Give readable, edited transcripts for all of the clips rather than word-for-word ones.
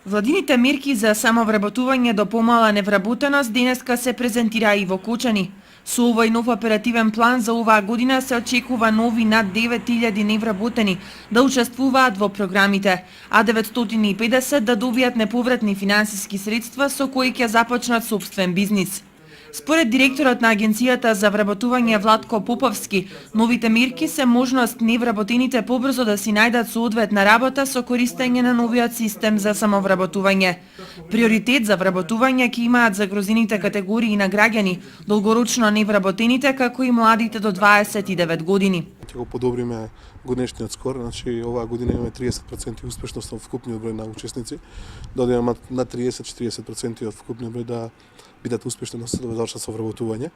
Владините мерки за самовработување до помала невработеност денеска се презентира и во Кочани. Со овој нов оперативен план за оваа година се очекува нови над 9000 невработени да учествуваат во програмите, а 950 да добијат неповратни финансиски средства со кои ќе започнат сопствен бизнис. Според директорот на Агенцијата за вработување Владко Поповски, новите мерки се можност невработените побрзо да си најдат соодветна работа со користење на новиот систем за самовработување. Приоритет за вработување ќе имаат загрозените категории на граѓани, долгорочно невработените како и младите до 29 години. Ќе го подобриме годишниот скор, значи оваа година имаме 30% успешност во вкупниот број на учесници, да одиме на 30-40% од вкупниот број да бидат успешни да завршат со вработување.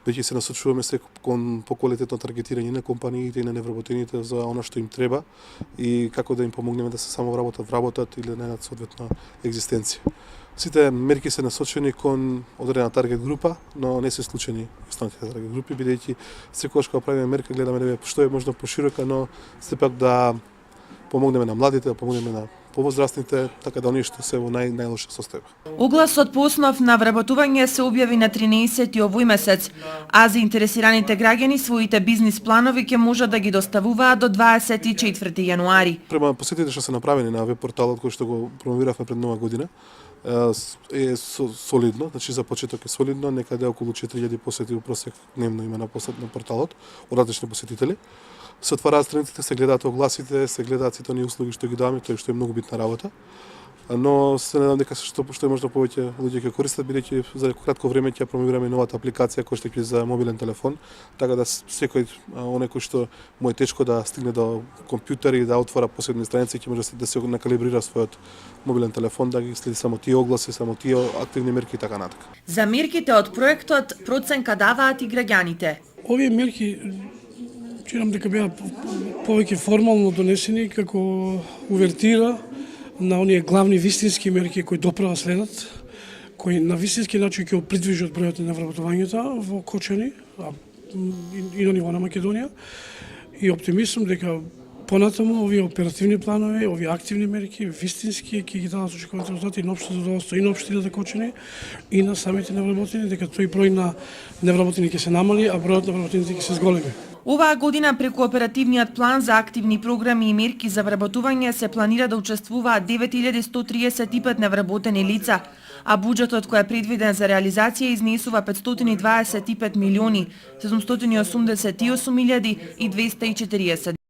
Веќе се насочуваме се кон поквалитетно таргетирање на компаниите и на невработените за она што им треба и како да им помогнеме да се вработат или да најдат соодветна екзистенција. Сите мерки се насочени кон одредена таргет група, но не се случени останатите таргет групи, бидејќи секогаш кога правиме мерка гледаме да што е можно поширока, но сепак да помогнеме на младите, да помогнеме на повозрастните, така да оние што се во најлоша состојба. Огласот по основ на вработување се објави на 13 овој месец, а заинтересираните граѓани своите бизнис планови ќе можат да ги доставуваат до 24 јануари. Према посетите што се направени на веб порталот кој што го промовиравме пред нова година, е солидно, значи за почеток е солидно, некаде околу 4000 посети во просек дневно има на посет на порталот од различни посетители. Се отвараат страниците, се гледаат огласите, се гледаат сите оние услуги што ги даваме, тоа што е многу битна работа. Но се надам дека што е можда повеќе луѓе ќе користат, бидејќи за кратко време ќе промовираме новата апликација која што ќе за мобилен телефон, така да секој оној кој што му е тешко да стигне до компјутер и да отвора посебни страници, ќе може да се накалибрира својот мобилен телефон, да ги следи само тие огласи, само тие активни мерки и така натака. За мерките од проектот проценка даваат и граѓаните. Овие мерки чирам дека беа повеќе формално донесени како увертира на оние главни вистински мерки кои доправа следат, кои на вистински начин ќе придвижат бројот на вработувањето во Кочани и на ниво на Македонија. И оптимизам дека понатаму овие оперативни планови, овие активни мерки, вистински ќе ги дадат очекувани резултати на општо задоволство и на општината Кочани и на самите невработени, дека тој број на невработени ќе се намали, а бројот на вработените ќе се зголеми. Оваа година преку оперативниот план за активни програми и мерки за вработување се планира да учествуваат 9135 невработени лица, а буџетот кој е предвиден за реализација изнесува 525 милиони 788 240